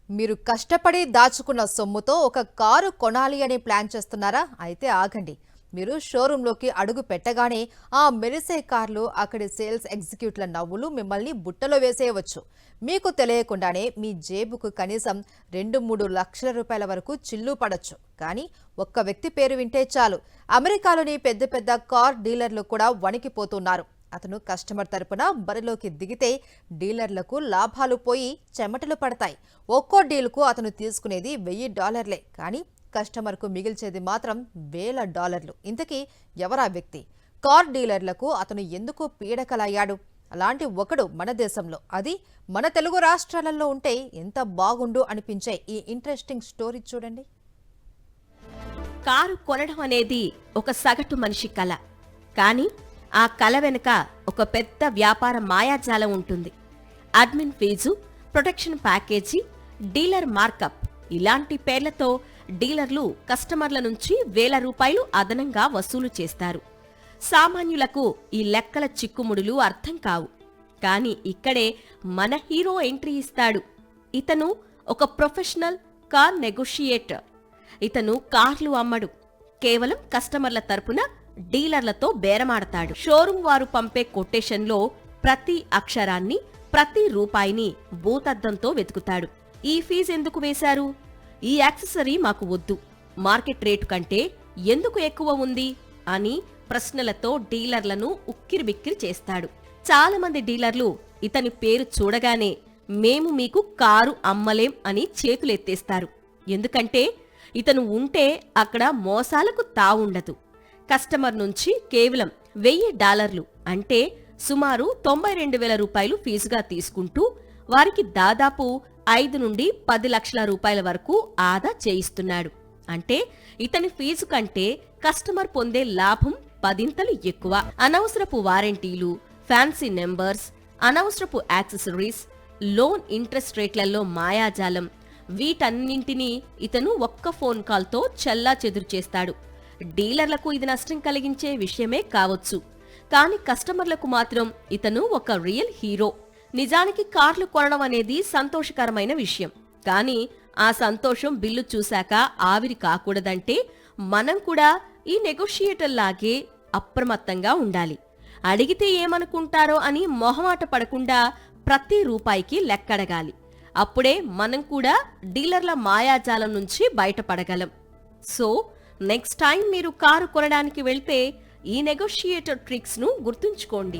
మీరు కష్టపడి దాచుకున్న సొమ్ముతో ఒక కారు కొనాలి అని ప్లాన్ చేస్తున్నారా? అయితే ఆగండి. మీరు షోరూంలోకి అడుగు పెట్టగానే ఆ మెరిసే కార్లు, అక్కడి సేల్స్ ఎగ్జిక్యూటివ్ల నవ్వులు మిమ్మల్ని బుట్టలో వేసేయవచ్చు. మీకు తెలియకుండానే మీ జేబుకు కనీసం 2-3 లక్షల రూపాయల వరకు చిల్లు పడొచ్చు. కానీ ఒక్క వ్యక్తి పేరు వింటే చాలు, అమెరికాలోని పెద్ద పెద్ద కార్ డీలర్లు కూడా వణికిపోతున్నారు. అతను కస్టమర్ తరపున బరిలోకి దిగితే డీలర్లకు లాభాలు పోయి చెమటలు పడతాయి. ఒక్కో డీల్కు అతను తీసుకునేది $1000, కానీ కస్టమర్కు మిగిల్చేది మాత్రం $1000. ఇంతకీ ఎవరా వ్యక్తి? కార్ డీలర్లకు అతను ఎందుకు పీడకలయ్యాడు? అలాంటి ఒకడు మన దేశంలో, అది మన తెలుగు రాష్ట్రాలలో ఉంటే ఎంత బాగుండు అనిపించే ఈ ఇంట్రెస్టింగ్ స్టోరీ చూడండి. కారు కొనడం అనేది ఒక సగటు మనిషి కల. కానీ ఆ కల వెనుక ఒక పెద్ద వ్యాపార మాయాజాలం ఉంటుంది. Admin fees, protection package, dealer markup ఇలాంటి పేర్లతో డీలర్లు కస్టమర్ల నుంచి $1000 అదనంగా వసూలు చేస్తారు. సామాన్యులకు ఈ లెక్కల చిక్కుముడులు అర్థం కావు. కానీ ఇక్కడే మన హీరో ఎంట్రీ ఇస్తాడు. ఇతను ఒక ప్రొఫెషనల్ కార్ నెగోషియేటర్. ఇతను కార్లు అమ్మడు, కేవలం కస్టమర్ల తరపున డీలర్లతో బేరమాడతాడు. షోరూం వారు పంపే కొటేషన్లో ప్రతి అక్షరాన్ని, ప్రతి రూపాయిని భూతద్దంతో వెతుకుతాడు. ఈ ఫీజు ఎందుకు వేశారు? ఈ యాక్సెసరీ మాకు వద్దు, మార్కెట్ రేటు కంటే ఎందుకు ఎక్కువ ఉంది అని ప్రశ్నలతో డీలర్లను ఉక్కిరిబిక్కిరి చేస్తాడు. చాలా మంది డీలర్లు ఇతని పేరు చూడగానే మేము మీకు కారు అమ్మలేం అని చేతులెత్తేస్తారు. ఎందుకంటే ఇతను ఉంటే అక్కడ మోసాలకు తావుండదు. కస్టమర్ నుంచి కేవలం $1000 అంటే సుమారు $92,000 ఫీజుగా తీసుకుంటూ వారికి దాదాపు 5 నుండి 10 లక్షల రూపాయల వరకు ఆదా చేయిస్తున్నాడు. అంటే ఇతని ఫీజు కంటే కస్టమర్ పొందే లాభం 10 ఎక్కువ. అనవసరపు వారంటీలు, ఫ్యాన్సీ నెంబర్స్, అనవసరపు యాక్సెసరీస్, లోన్ ఇంట్రెస్ట్ రేట్లలో మాయాజాలం, వీటన్నింటినీ ఇతను ఒక్క ఫోన్ కాల్తో చల్లా చెదురు చేస్తాడు. డీలర్లకు ఇది నష్టం కలిగించే విషయమే కావచ్చు, కానీ కస్టమర్లకు మాత్రం ఇతను ఒక రియల్ హీరో. నిజానికి కార్లు కొనడం అనేది సంతోషకరమైన విషయం. కానీ ఆ సంతోషం బిల్లు చూశాక ఆవిరి కాకూడదంటే మనం కూడా ఈ నెగోషియేటర్ లాగే అప్రమత్తంగా ఉండాలి. అడిగితే ఏమనుకుంటారో అని మొహమాట పడకుండా ప్రతి రూపాయికి లెక్కడగాలి. అప్పుడే మనం కూడా డీలర్ల మాయాజాలం నుంచి బయటపడగలం. సో నెక్స్ట్ టైం మీరు కారు కొనడానికి వెళ్తే ఈ నెగోషియేటర్ ట్రిక్స్ ను గుర్తుంచుకోండి.